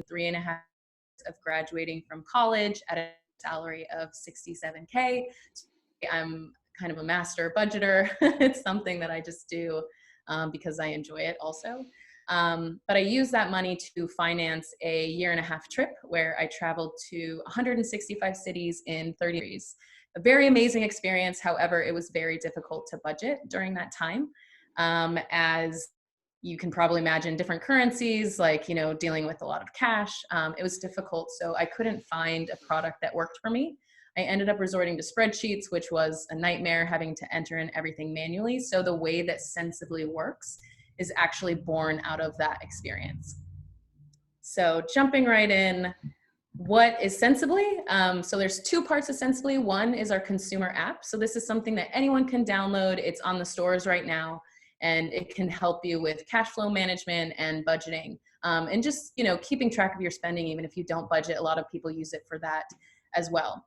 3.5 of graduating from college at a salary of $67K. I'm kind of a master budgeter. It's something that I just do because I enjoy it also. But I use that money to finance a 1.5-year trip where I traveled to 165 cities in 30 days. A very amazing experience. However, it was very difficult to budget during that time. As you can probably imagine, different currencies, like, dealing with a lot of cash. It was difficult. So I couldn't find a product that worked for me. I ended up resorting to spreadsheets, which was a nightmare, having to enter in everything manually. So the way that Centsibly works is actually born out of that experience. So jumping right in, what is Centsibly? So there's 2 parts of Centsibly. One is our consumer app. So this is something that anyone can download. It's on the stores right now, and it can help you with cash flow management and budgeting, and just, keeping track of your spending. Even if you don't budget, a lot of people use it for that as well.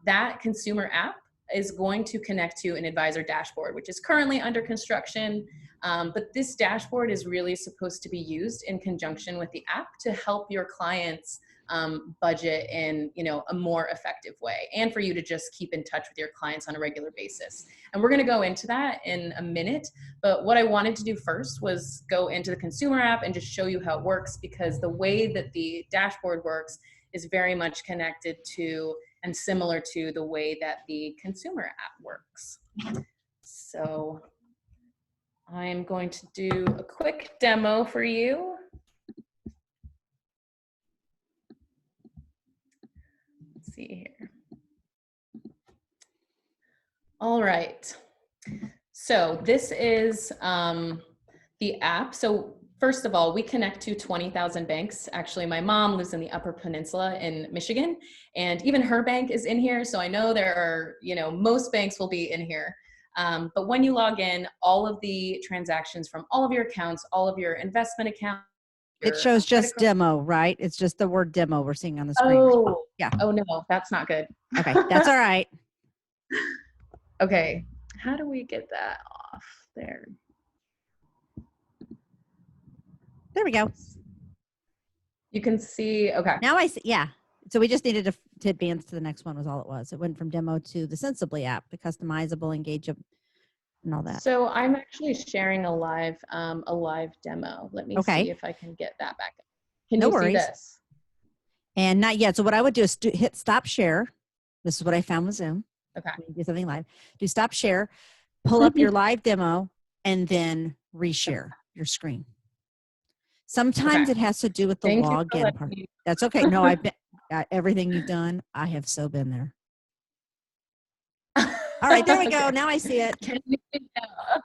That consumer app is going to connect to an advisor dashboard, which is currently under construction. But this dashboard is really supposed to be used in conjunction with the app to help your clients budget in, a more effective way, and for you to just keep in touch with your clients on a regular basis. And we're going to go into that in a minute. But what I wanted to do first was go into the consumer app and just show you how it works, because the way that the dashboard works is very much connected to and similar to the way that the consumer app works. So I'm going to do a quick demo for you. Let's see here. All right. So this is the app. So first of all, we connect to 20,000 banks. Actually, my mom lives in the Upper Peninsula in Michigan, and even her bank is in here. So I know there are, most banks will be in here. But when you log in, all of the transactions from all of your accounts, all of your investment accounts. It shows just demo, right? It's just the word demo we're seeing on the screen. Oh, yeah. Oh no, that's not good. Okay, that's all right. Okay, how do we get that off there? There we go. You can see, okay. Now I see, yeah. So we just needed to advance to the next one was all it was. It went from demo to the Centsibly app, the customizable, engagement, and all that. So I'm actually sharing a live demo. Let me see if I can get that back up. Can you see this? And not yet. So what I would do is hit stop share. This is what I found with Zoom. Okay. Do something live. Do stop share, pull up your live demo, and then reshare your screen. Sometimes it has to do with the login part. That's okay. No, I've been everything you've done. I have so been there. All right, there we go. Now I see it.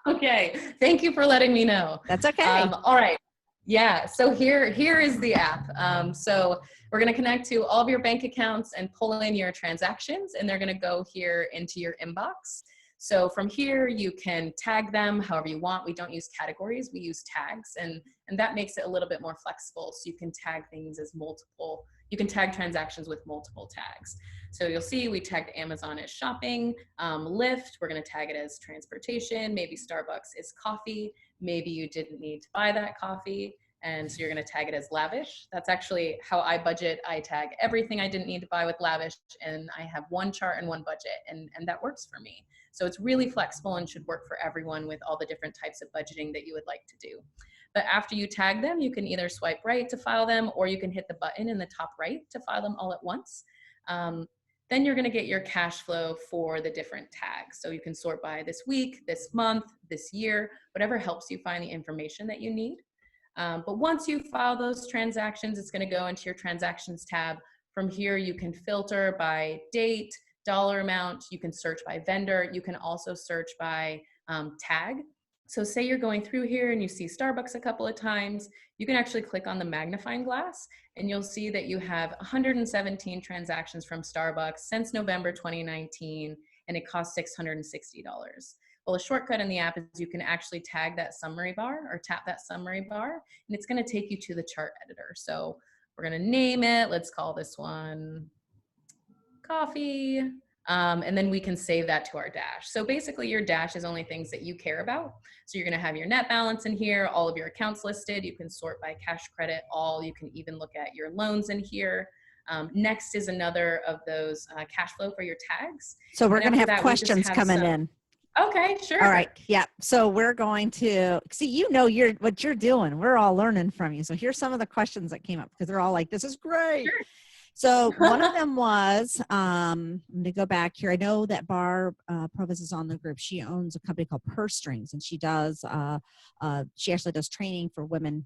Okay. Thank you for letting me know. That's okay. All right. Yeah. So here is the app. So we're going to connect to all of your bank accounts and pull in your transactions, and they're going to go here into your inbox. So from here, you can tag them however you want. We don't use categories, we use tags, and that makes it a little bit more flexible. So you can tag things as multiple, you can tag transactions with multiple tags. So you'll see we tagged Amazon as shopping, Lyft, we're gonna tag it as transportation, maybe Starbucks is coffee, maybe you didn't need to buy that coffee, and so you're gonna tag it as lavish. That's actually how I budget. I tag everything I didn't need to buy with lavish, and I have one chart and one budget, and that works for me. So it's really flexible and should work for everyone with all the different types of budgeting that you would like to do. But after you tag them, you can either swipe right to file them, or you can hit the button in the top right to file them all at once. Then you're gonna get your cash flow for the different tags. So you can sort by this week, this month, this year, whatever helps you find the information that you need. But once you file those transactions, it's gonna go into your transactions tab. From here, you can filter by date, dollar amount, you can search by vendor, you can also search by tag. So say you're going through here and you see Starbucks a couple of times, you can actually click on the magnifying glass and you'll see that you have 117 transactions from Starbucks since November 2019, and it costs $660. Well, a shortcut in the app is you can actually tag that summary bar or tap that summary bar, and it's gonna take you to the chart editor. So we're gonna name it, let's call this one coffee. And then we can save that to our dash. So basically your dash is only things that you care about. So you're going to have your net balance in here, all of your accounts listed. You can sort by cash, credit, all. You can even look at your loans in here. Next is another of those cash flow for your tags. So we're going to have that, questions coming in. Okay, sure. All right. Yeah. So we're going to see, what you're doing. We're all learning from you. So here's some of the questions that came up because they're all like, this is great. Sure. So one of them was, I'm going to go back here. I know that Barb Provis is on the group. She owns a company called Purse Strings, and she actually does training for women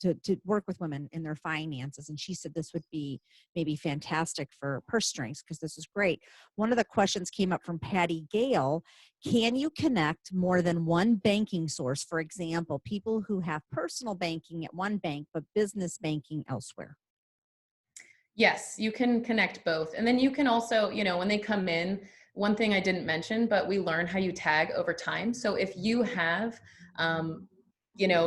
to work with women in their finances. And she said this would be maybe fantastic for Purse Strings because this is great. One of the questions came up from Patty Gale. Can you connect more than one banking source? For example, people who have personal banking at one bank, but business banking elsewhere. Yes, you can connect both. And then you can also, when they come in, one thing I didn't mention, but we learn how you tag over time. So if you have,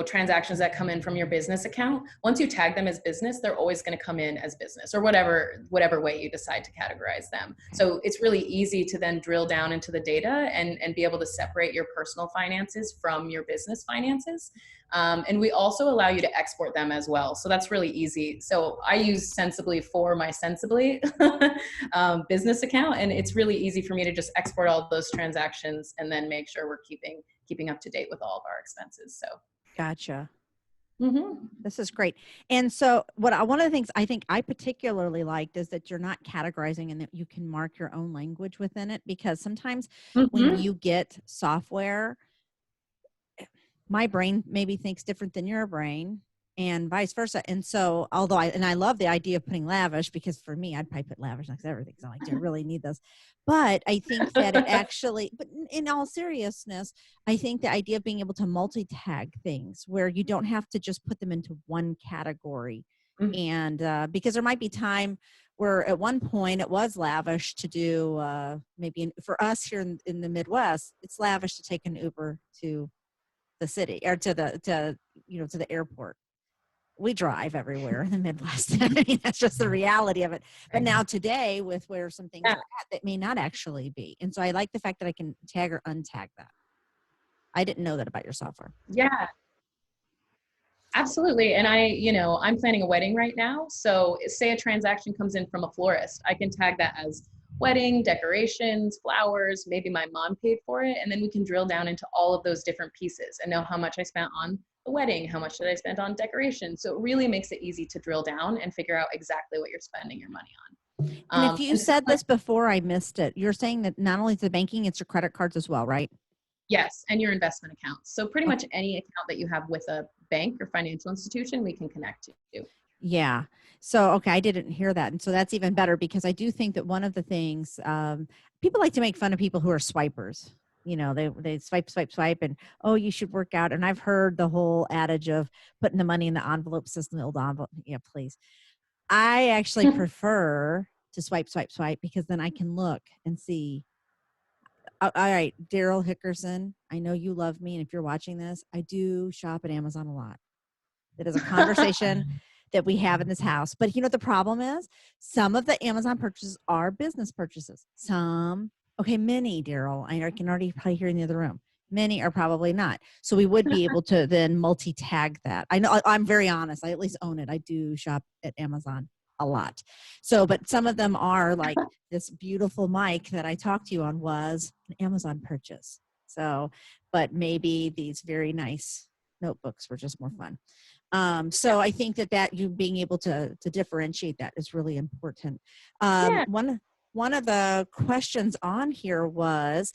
transactions that come in from your business account, once you tag them as business, they're always going to come in as business or whatever way you decide to categorize them. So it's really easy to then drill down into the data and be able to separate your personal finances from your business finances. And we also allow you to export them as well. So that's really easy. So I use Centsibly for my Centsibly business account. And it's really easy for me to just export all those transactions and then make sure we're keeping up to date with all of our expenses. So. Gotcha. Mm-hmm. This is great. And so one of the things I think I particularly liked is that you're not categorizing and that you can mark your own language within it, because sometimes when you get software, my brain maybe thinks different than your brain and vice versa. And so, although I love the idea of putting lavish, because for me, I'd probably put lavish next to everything. So I do really need this. But I think that it actually, but in all seriousness, I think the idea of being able to multi-tag things where you don't have to just put them into one category. And because there might be time where at one point it was lavish to do, for us here in the Midwest, it's lavish to take an Uber to the city or to the airport. We drive everywhere in the Midwest. I mean, that's just the reality of it. But now today, with where some things are at, that may not actually be. And so I like the fact that I can tag or untag that. I didn't know that about your software. Yeah, absolutely. And I'm planning a wedding right now. So say a transaction comes in from a florist, I can tag that as wedding, decorations, flowers, maybe my mom paid for it. And then we can drill down into all of those different pieces and know how much I spent on the wedding, how much did I spend on decorations. So it really makes it easy to drill down and figure out exactly what you're spending your money on. And if you said this before, I missed it. You're saying that not only the banking, it's your credit cards as well, right? Yes, and your investment accounts. So pretty much any account that you have with a bank or financial institution, we can connect to. Yeah. So, okay, I didn't hear that. And so that's even better, because I do think that one of the things, people like to make fun of people who are swipers. They swipe, and, oh, you should work out. And I've heard the whole adage of putting the money in the envelope, system, the old envelope. Yeah, please. I actually prefer to swipe, because then I can look and see. All right, Daryl Hickerson, I know you love me. And if you're watching this, I do shop at Amazon a lot. That is a conversation that we have in this house. But the problem is some of the Amazon purchases are business purchases. Many, Daryl, I can already probably hear in the other room. Many are probably not. So we would be able to then multi-tag that. I know, I'm very honest. I at least own it. I do shop at Amazon a lot. So, but some of them are like this beautiful mic that I talked to you on was an Amazon purchase. So, but maybe these very nice notebooks were just more fun. So I think that you being able to differentiate that is really important. One of the questions on here was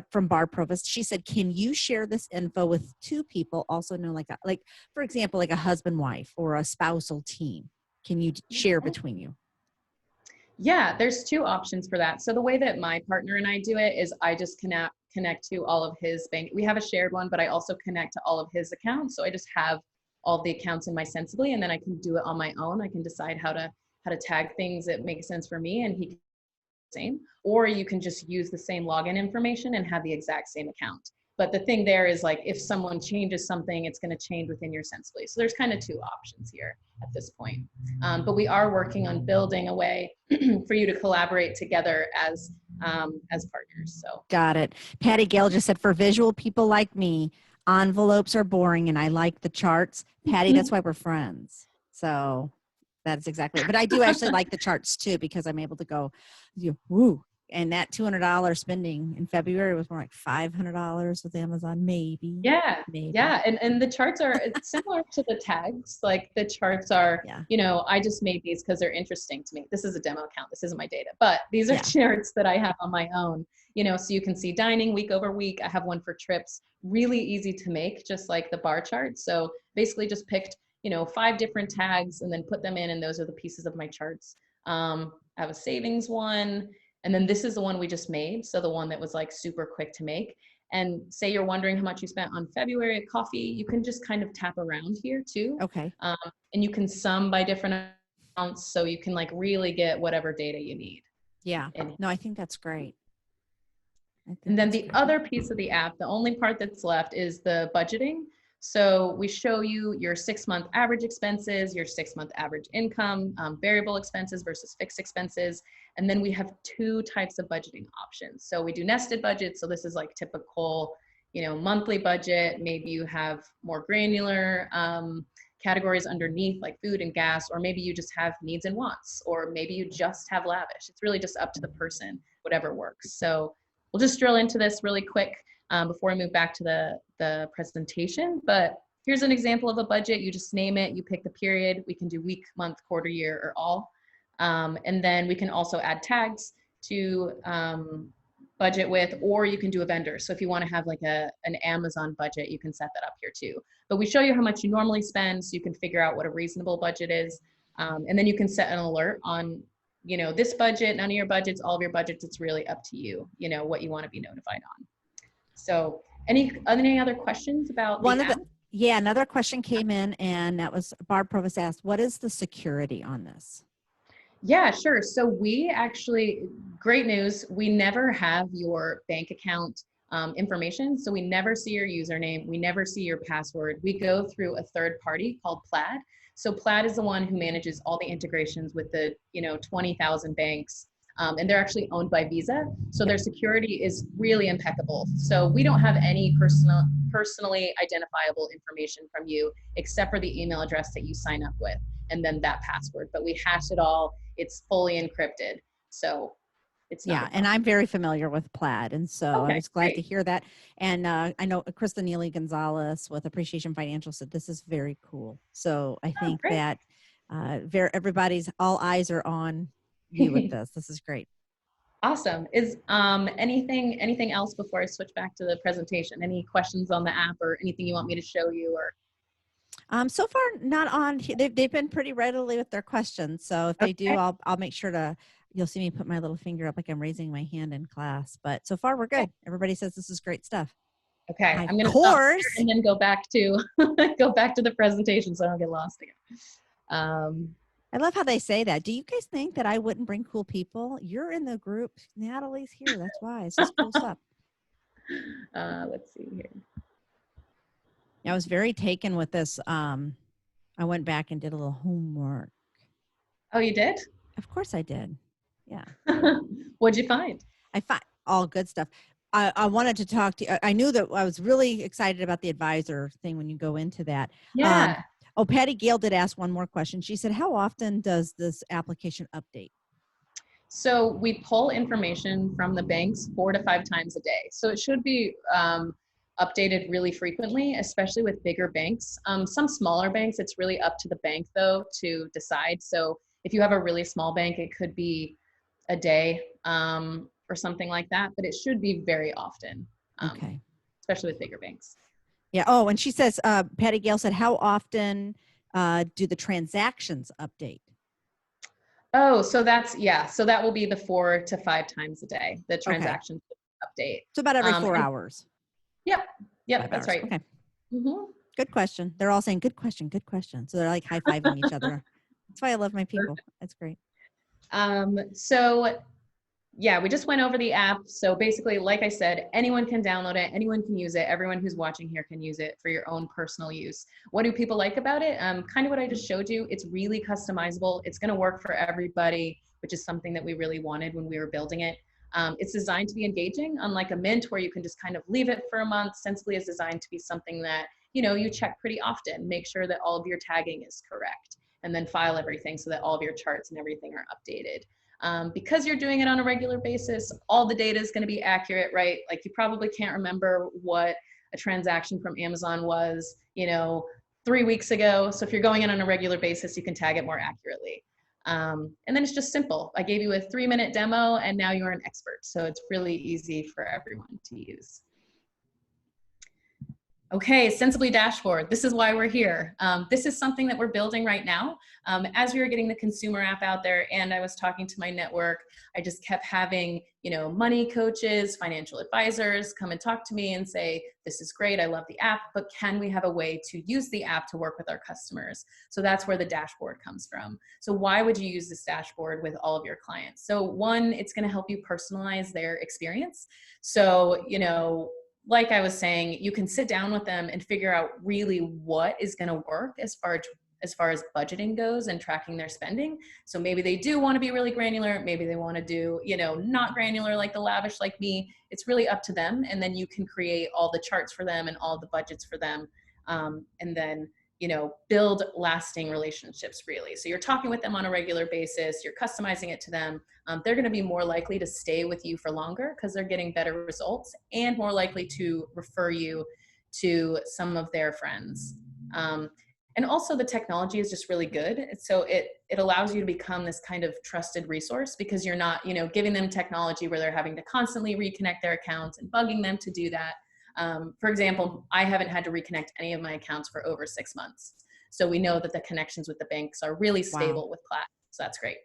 from Barb Provost. She said, "Can you share this info with two people also known like for example, like a husband-wife or a spousal team? Can you share between you?" Yeah, there's two options for that. So the way that my partner and I do it is I just connect to all of his bank. We have a shared one, but I also connect to all of his accounts. So I just have all the accounts in my Centsibly, and then I can do it on my own. I can decide how to tag things that make sense for me, and he can do the same. Or you can just use the same login information and have the exact same account. But the thing there is, like, if someone changes something, it's going to change within your Centsibly. So there's kind of two options here at this point. But we are working on building a way for you to collaborate together as as partners. So got it. Patty Gale just said, for visual people like me, envelopes are boring and I like the charts. Patty, that's why we're friends. So that's exactly it. But I do actually like the charts too, because I'm able to go, woo. And that $200 spending in February was more like $500 with Amazon, maybe. yeah, Maybe. yeah, and the charts are, it's similar to the tags. Like the charts are, Yeah. you know, I just made these because they're interesting to me. This is a demo account. This isn't my data, but these are Yeah. charts that I have on my own. You know, so you can see dining week over week. I have one for trips. Really easy to make, just like the bar chart. So basically, just picked, you know, 5 different tags and then put them in, and those are the pieces of my charts. I have a savings one, and then this is the one we just made. So the one that was like super quick to make. And say you're wondering how much you spent on February at coffee, you can just kind of tap around here too. Okay. And you can sum by different amounts, so you can like really get whatever data you need. Yeah. No, I think that's great. And then the other piece of the app, the only part that's left, is the budgeting. So we show you your 6-month average expenses, your 6-month average income, variable expenses versus fixed expenses. And then we have 2 types of budgeting options. So we do nested budgets. So this is like typical, you know, monthly budget. Maybe you have more granular categories underneath, like food and gas, or maybe you just have needs and wants, or maybe you just have lavish. It's really just up to the person, whatever works. So we'll just drill into this really quick before I move back to the presentation. But here's an example of a budget. You just name it, you pick the period. We can do week, month, quarter, year, or all. And then we can also add tags to budget with, or you can do a vendor. So if you want to have like an Amazon budget, you can set that up here too. But we show you how much you normally spend, so you can figure out what a reasonable budget is. And then you can set an alert on, you know, this budget, none of your budgets, all of your budgets. It's really up to you, you know, what you want to be notified on. So any other questions about the app? Yeah, another question came in, and that was Barb Provost asked, what is the security on this? Yeah, sure. So we actually, great news, we never have your bank account information. So we never see your username. We never see your password. We go through a third party called Plaid. So Plaid is the one who manages all the integrations with the, you know, 20,000 banks. And they're actually owned by Visa. So their security is really impeccable. So we don't have any personally identifiable information from you, except for the email address that you sign up with, and then that password. But we hash it all. It's fully encrypted. So it's not. Yeah, and I'm very familiar with Plaid, and so okay, I was glad great. to hear that. And I know Krista Neely Gonzalez with Appreciation Financial said this is very cool. So I think that everybody's all eyes are on you with this. This is great. Awesome. Is anything else before I switch back to the presentation? Any questions on the app or anything you want me to show you? Or so far not on. They've been pretty readily with their questions. So if they do, I'll make sure to. You'll see me put my little finger up like I'm raising my hand in class. But so far we're good. Everybody says this is great stuff. Okay, I'm going to stop and then go back to the presentation so I don't get lost again. I love how they say that. Do you guys think that I wouldn't bring cool people? You're in the group. Natalee's here. That's why. It's just cool stuff. Let's see here. I was very taken with this. I went back and did a little homework. Oh, you did? Of course I did. Yeah. What'd you find? I find all good stuff. I wanted to talk to you. I knew that I was really excited about the advisor thing when you go into that. Yeah. Patty Gale did ask one more question. She said, how often does this application update? So we pull information from the banks 4 to 5 times a day. So it should be updated really frequently, especially with bigger banks. Some smaller banks, it's really up to the bank though to decide. So if you have a really small bank, it could be a day or something like that, but it should be very often. Okay. Especially with bigger banks. Yeah. Oh, and she says, Patty Gale said, how often do the transactions update? Oh, so that's, yeah. So that will be the 4 to 5 times a day, the transaction update. So about every 4 hours. Yep. Yep. That's right. Okay. Mm-hmm. Good question. They're all saying, good question, good question. So they're like high-fiving each other. That's why I love my people. That's great. So yeah, we just went over the app. So basically, like I said, anyone can download it. Anyone can use it. Everyone who's watching here can use it for your own personal use. What do people like about it? Kind of what I just showed you. It's really customizable. It's going to work for everybody, which is something that we really wanted when we were building it. It's designed to be engaging, unlike a Mint where you can just kind of leave it for a month. Centsibly is designed to be something that, you know, you check pretty often, make sure that all of your tagging is correct, and then file everything so that all of your charts and everything are updated. Because you're doing it on a regular basis, all the data is going to be accurate, right? Like you probably can't remember what a transaction from Amazon was, you know, 3 weeks ago. So if you're going in on a regular basis, you can tag it more accurately. And then it's just simple. I gave you a 3-minute demo and now you're an expert. So it's really easy for everyone to use. Okay, Centsibly dashboard. This is why we're here. This is something that we're building right now. As we were getting the consumer app out there and I was talking to my network, I just kept having, you know, money coaches, financial advisors come and talk to me and say, this is great, I love the app, but can we have a way to use the app to work with our customers? So that's where the dashboard comes from. So why would you use this dashboard with all of your clients? So one, it's gonna help you personalize their experience. So, you know, like I was saying, you can sit down with them and figure out really what is going to work as far as budgeting goes and tracking their spending. So maybe they do want to be really granular. Maybe they want to do, you know, not granular like the lavish like me. It's really up to them. And then you can create all the charts for them and all the budgets for them. And then, you know, build lasting relationships really. So you're talking with them on a regular basis, you're customizing it to them. They're going to be more likely to stay with you for longer because they're getting better results and more likely to refer you to some of their friends. And also the technology is just really good. So it allows you to become this kind of trusted resource because you're not, you know, giving them technology where they're having to constantly reconnect their accounts and bugging them to do that. For example, I haven't had to reconnect any of my accounts for over 6 months. So we know that the connections with the banks are really stable with Plaid. So that's great.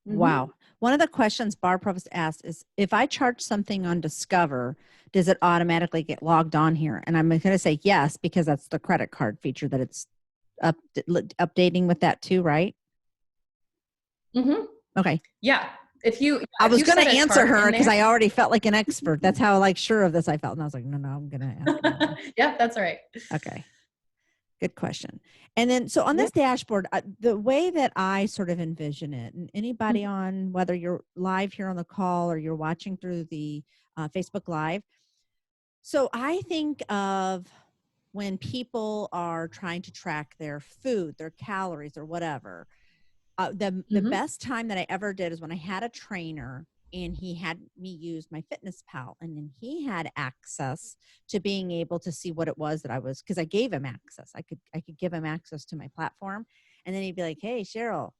Wow. One of the questions Bar Provost asked is, if I charge something on Discover, does it automatically get logged on here? And I'm going to say yes, because that's the credit card feature that it's updating with that too, right? Okay. Yeah. I was going to answer her because I already felt like an expert. That's how like sure of this I felt. And I was like, no, I'm going to ask. Yeah, that's all right. Okay. Good question. And then, so on this dashboard, the way that I sort of envision it, and anybody on, whether you're live here on the call or you're watching through the Facebook Live. So I think of when people are trying to track their food, their calories or whatever. The best time that I ever did is when I had a trainer and he had me use my Fitness Pal, and then he had access to being able to see what it was that I was, because I gave him access. I could give him access to my platform, and then he'd be like, "Hey, Cheryl,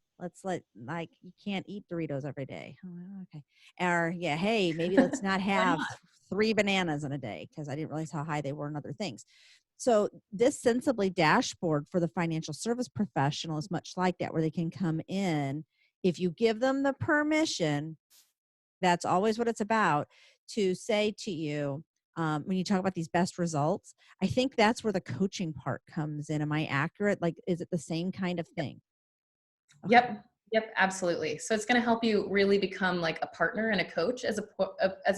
like you can't eat Doritos every day." Oh, okay. Or yeah, hey, maybe let's not have 3 bananas in a day, because I didn't realize how high they were and other things. So this Centsibly dashboard for the financial service professional is much like that, where they can come in. If you give them the permission, that's always what it's about, to say to you, when you talk about these best results, I think that's where the coaching part comes in. Am I accurate? Like, is it the same kind of thing? Okay. Yep, absolutely. So it's going to help you really become like a partner and a coach as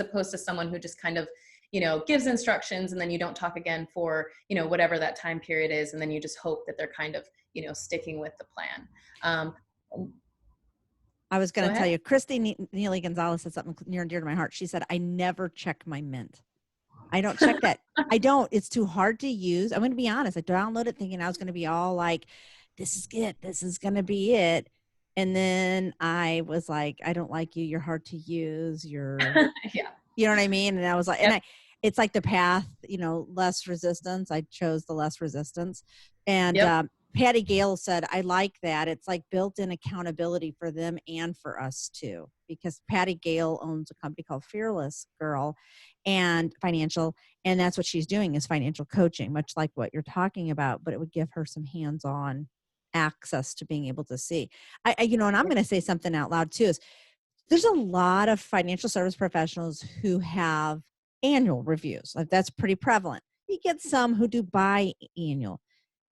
opposed to someone who just kind of, you know, gives instructions and then you don't talk again for, you know, whatever that time period is. And then you just hope that they're kind of, you know, sticking with the plan. I was going to tell you, Christy Neely Gonzalez said something near and dear to my heart. She said, I never check my Mint. I don't check that. I don't. It's too hard to use. I'm going to be honest. I downloaded it thinking I was going to be all like, this is it. This is going to be it. And then I was like, I don't like you. You're hard to use. You're, yeah. You know what I mean? And I was like, and it's like the path, you know, less resistance. I chose the less resistance. And Patty Gale said, I like that. It's like built-in accountability for them and for us too, because Patty Gale owns a company called Fearless Girl and Financial. And that's what she's doing, is financial coaching, much like what you're talking about, but it would give her some hands-on access to being able to see. You know, and I'm going to say something out loud too, is there's a lot of financial service professionals who have annual reviews. Like, that's pretty prevalent. You get some who do biannual.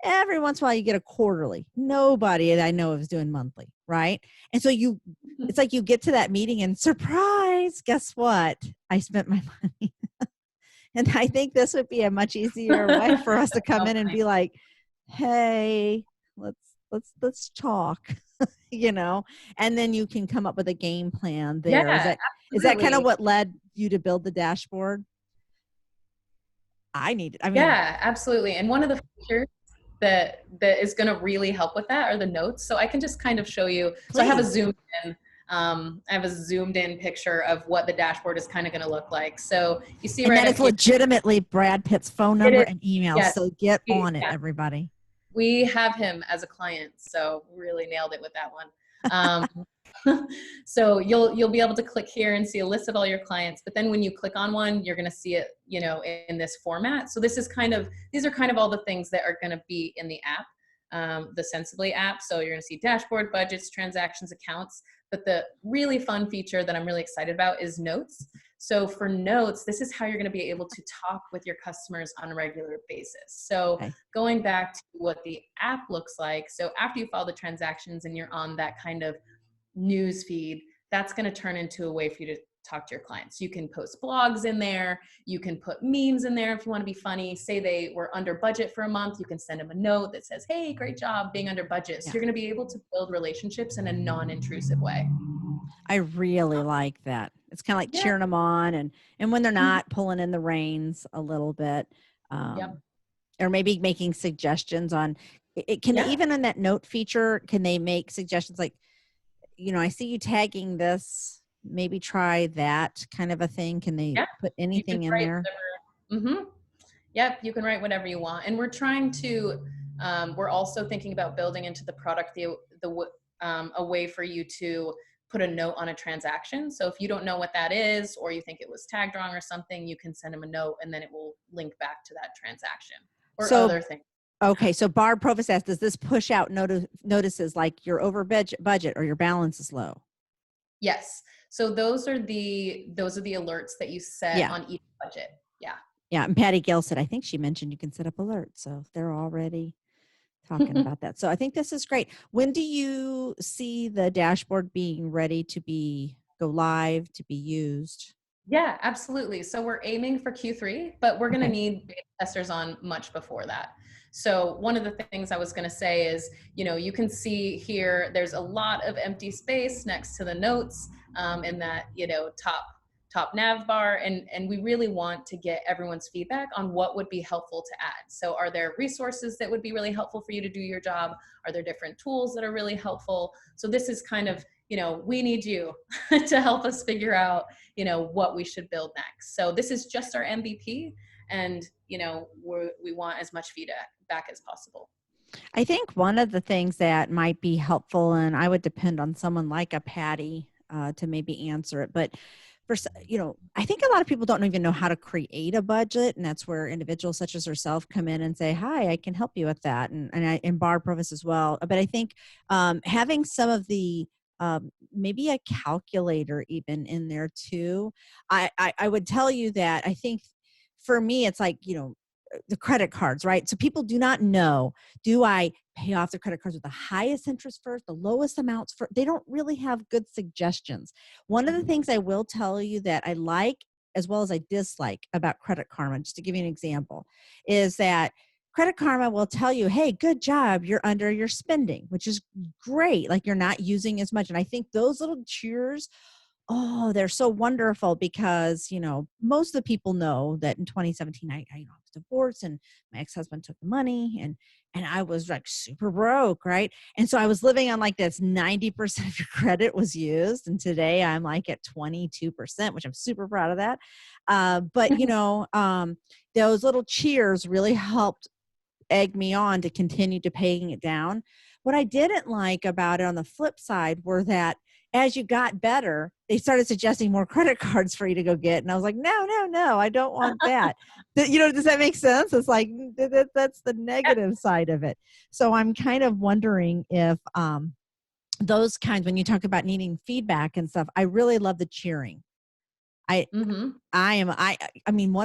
Every once in a while you get a quarterly. Nobody that I know is doing monthly, right? And so it's like you get to that meeting and surprise, guess what? I spent my money. And I think this would be a much easier way for us to come in and be like, hey, let's talk. you know, and then you can come up with a game plan there. Yeah, Is that kind of absolutely. what led you to build the dashboard? I mean, Yeah, absolutely. And one of the features that is going to really help with that are the notes. So I can just kind of show you. So please. I have a zoomed in picture of what the dashboard is kind of going to look like. So you see And right that up is here. legitimately Brad Pitt's phone It number is. and email. Yes. So get on it, Yeah. everybody. We have him as a client, so really nailed it with that one. So you'll be able to click here and see a list of all your clients, but then when you click on one, you're going to see it, in this format. So these are kind of all the things that are going to be in the app, the Centsibly app. So you're going to see dashboard, budgets, transactions, accounts. But the really fun feature that I'm really excited about is notes. So for notes, this is how you're going to be able to talk with your customers on a regular basis. So Okay. going back to what the app looks like. So after you follow the transactions and you're on that kind of news feed, that's going to turn into a way for you to talk to your clients. You can post blogs in there. You can put memes in there if you want to be funny. Say they were under budget for a month, you can send them a note that says, hey, great job being under budget. So Yeah. you're going to be able to build relationships in a non-intrusive way. I really like that. It's kind of like Yeah. cheering them on, and when they're not, pulling in the reins a little bit, Yep. or maybe making suggestions on it. Can they, Yeah. even on that note feature, can they make suggestions like, I see you tagging this, maybe try that kind of a thing? Can they Yeah. put You can anything in write there? whatever. Yep, you can write whatever you want. And we're also thinking about building into the product a way for you to put a note on a transaction. So if you don't know what that is, or you think it was tagged wrong or something, you can send them a note and then it will link back to that transaction or So, other things. okay. So Barb Provis asked, does this push out notices like you're over budget or your balance is low? Yes. So those are the alerts that you set Yeah. on each budget. Yeah. Yeah. And Patty Gill said, I think she mentioned you can set up alerts. So they're already talking about that. So I think this is great. When do you see the dashboard being ready to go live, to be used? Yeah, absolutely. So we're aiming for Q3, but we're going to Okay. need beta testers on much before that. So one of the things I was going to say is, you can see here, there's a lot of empty space next to the notes, in that, top nav bar. And we really want to get everyone's feedback on what would be helpful to add. So are there resources that would be really helpful for you to do your job? Are there different tools that are really helpful? So this is kind of, we need you to help us figure out what we should build next. So this is just our MVP, and we want as much feedback as possible. I think one of the things that might be helpful, and I would depend on someone like a Patty to maybe answer it, but I think a lot of people don't even know how to create a budget, and that's where individuals such as herself come in and say, "Hi, I can help you with that," and Barb Provis as well. But I think having some of the maybe a calculator even in there too. I would tell you that I think for me it's like the credit cards, right? So people do not know, do I pay off the credit cards with the highest interest first, the lowest amounts first? They don't really have good suggestions. One of the things I will tell you that I like as well as I dislike about Credit Karma, just to give you an example, is that Credit Karma will tell you, hey, good job, you're under your spending, which is great. Like you're not using as much. And I think those little cheers, oh, they're so wonderful because, most of the people know that in 2017, I was divorced and my ex-husband took the money and I was like super broke. Right. And so I was living on like this 90% of your credit was used. And today I'm like at 22%, which I'm super proud of that. But those little cheers really helped egg me on to continue to paying it down. What I didn't like about it on the flip side were that as you got better, they started suggesting more credit cards for you to go get. And I was like, no, I don't want that. Does that make sense? It's like, that's the negative side of it. So I'm kind of wondering if those kinds, when you talk about needing feedback and stuff, I really love the cheering. Mm-hmm. I mean,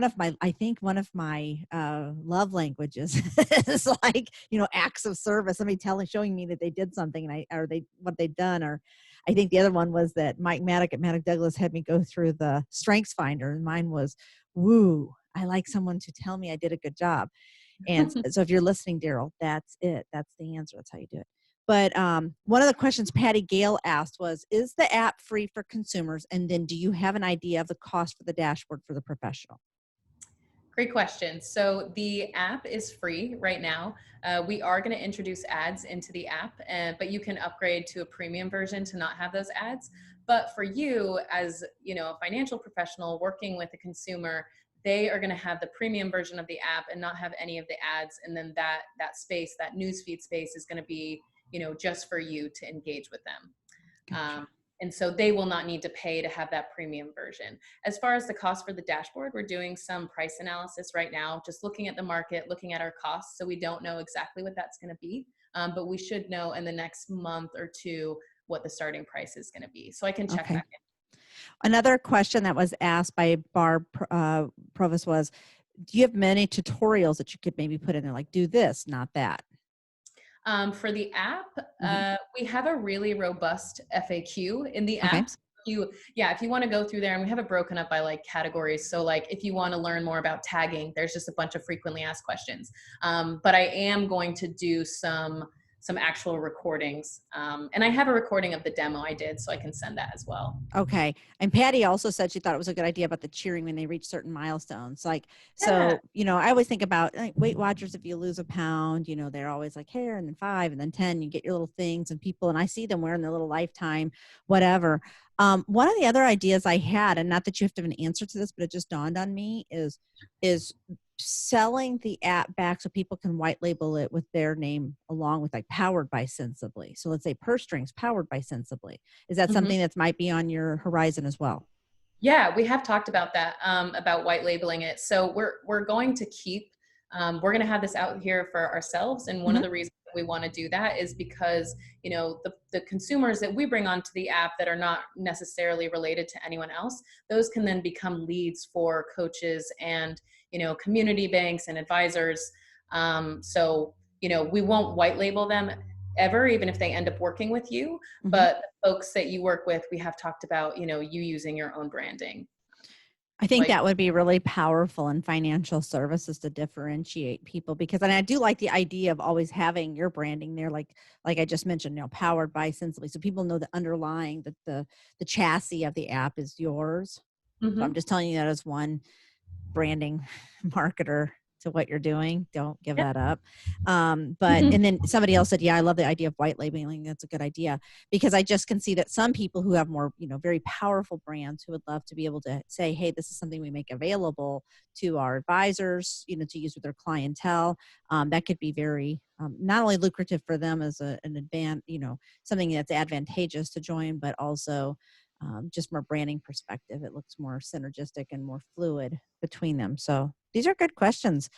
I think one of my love languages is like, acts of service, somebody showing me that they did something what they've done. Or I think the other one was that Mike Maddock at Maddock Douglas had me go through the Strengths Finder, and mine was, woo, I like someone to tell me I did a good job. And so if you're listening, Daryl, that's it. That's the answer. That's how you do it. But one of the questions Patty Gale asked was, is the app free for consumers? And then do you have an idea of the cost for the dashboard for the professional? Great question. So the app is free right now. We are going to introduce ads into the app, but you can upgrade to a premium version to not have those ads. But for you, as a financial professional working with a consumer, they are going to have the premium version of the app and not have any of the ads. And then that space, that newsfeed space, is going to be just for you to engage with them. Gotcha. And so they will not need to pay to have that premium version. As far as the cost for the dashboard, we're doing some price analysis right now, just looking at the market, looking at our costs. So we don't know exactly what that's going to be, but we should know in the next month or two what the starting price is going to be. So I can check Okay. back in. Another question that was asked by Barb Provost was, do you have many tutorials that you could maybe put in there, like do this, not that? For the app, Mm-hmm. we have a really robust FAQ in the Okay. app. So if you want to go through there, and we have it broken up by like categories. So like if you want to learn more about tagging, there's just a bunch of frequently asked questions. But I am going to do some actual recordings. And I have a recording of the demo I did, so I can send that as well. Okay. And Patty also said she thought it was a good idea about the cheering when they reach certain milestones. Like, Yeah. so, I always think about like Weight Watchers, if you lose a pound, they're always like here and then 5 and then 10, you get your little things and people, and I see them wearing their little Lifetime, whatever. One of the other ideas I had, and not that you have to have an answer to this, but it just dawned on me is selling the app back so people can white label it with their name along with like powered by Centsibly. So let's say purse strings powered by Centsibly. Is that Mhm. something that might be on your horizon as well? Yeah, we have talked about that, about white labeling it. So we're going to keep, we're going to have this out here for ourselves. And one of Mm-hmm. the reasons that we want to do that is because, the consumers that we bring onto the app that are not necessarily related to anyone else, those can then become leads for coaches and, community banks and advisors. We won't white label them ever, even if they end up working with you. Mm-hmm. But the folks that you work with, we have talked about, you using your own branding. I think Like, that would be really powerful in financial services to differentiate people, because and I do like the idea of always having your branding there, like I just mentioned, powered by Sensibly, so people know the underlying that the chassis of the app is yours. So I'm mhm. just telling you that as one branding marketer to what you're doing. Don't give that up. But Yeah. and then somebody else said, yeah, I love the idea of white labeling. That's a good idea, because I just can see that some people who have more, very powerful brands who would love to be able to say, hey, this is something we make available to our advisors, to use with their clientele. That could be very not only lucrative for them as an advan, something that's advantageous to join, but also just from a branding perspective, it looks more synergistic and more fluid between them. So these are good questions.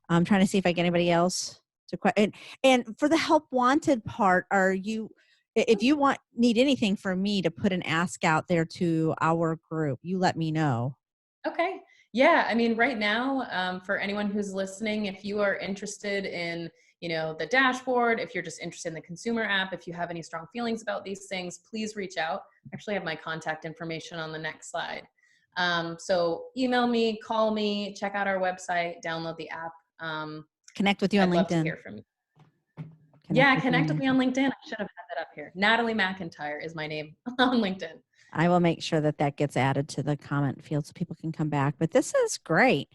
I'm trying to see if I get anybody else to and for the help wanted part, are you, if you need anything from me to put an ask out there to our group, you let me know. Okay. Yeah. I mean, right now, for anyone who's listening, if you are interested in, the dashboard, if you're just interested in the consumer app, if you have any strong feelings about these things, please reach out. I actually have my contact information on the next slide. So email me, call me, check out our website, download the app. Connect with you on I'd love to LinkedIn. hear from you. Connect Yeah, with you connect on with me LinkedIn. on LinkedIn. I should have had that up here. Natalee McIntyre is my name on LinkedIn. I will make sure that gets added to the comment field so people can come back. But this is great.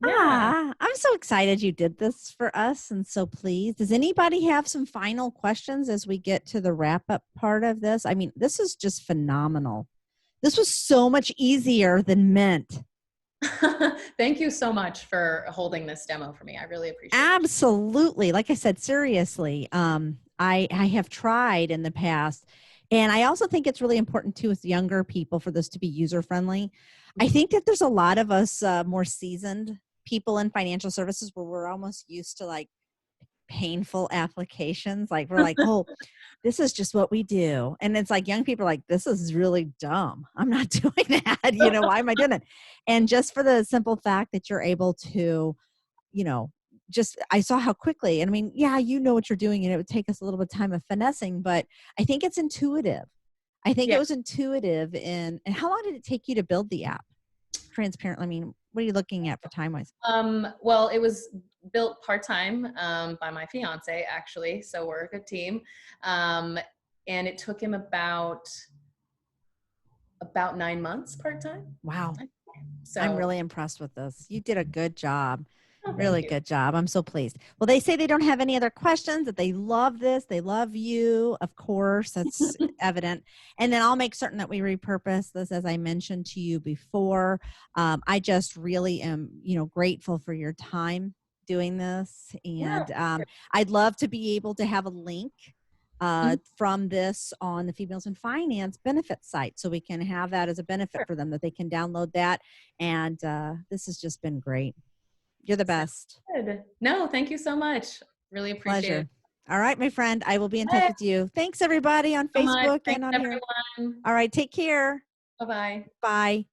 Yeah. I'm so excited you did this for us and so pleased. Does anybody have some final questions as we get to the wrap up part of this? I mean, this is just phenomenal. This was so much easier than Mint. Thank you so much for holding this demo for me. I really appreciate it. Absolutely. Like I said, seriously, I have tried in the past. And I also think it's really important too with younger people for this to be user friendly. I Mhm. think that there's a lot of us more seasoned people in financial services where we're almost used to like painful applications. Like we're like, oh, this is just what we do. And it's like young people are like, this is really dumb. I'm not doing that. Why am I doing it? And just for the simple fact that you're able to, just I saw how quickly, and I mean, yeah, what you're doing, and it would take us a little bit of time of finessing, but I think it's intuitive. I think it Yeah. was intuitive and how long did it take you to build the app? Transparently, I mean, what are you looking at for time wise? Well, it was built part-time by my fiance, actually. So we're a good team. And it took him about 9 months part-time. Wow. I'm So, really impressed with this. You did a good job. oh, thank Really you. good job. I'm so pleased. Well, they say they don't have any other questions, that they love this. They love you. Of course, that's evident. And then I'll make certain that we repurpose this, as I mentioned to you before. I just really am, grateful for your time doing this. Yeah. And I'd love to be able to have a link Mhm. from this on the Females in Finance benefit site, so we can have that as a benefit Sure. for them, that they can download that. And this has just been great. You're the Sounds best. good. No, thank you so much. Really appreciate it. Pleasure. All right, my friend. I will be in touch Thanks with you. Thanks, everybody on so much. Facebook and Thanks, on here. everyone. All right, take care. Bye-bye. Bye.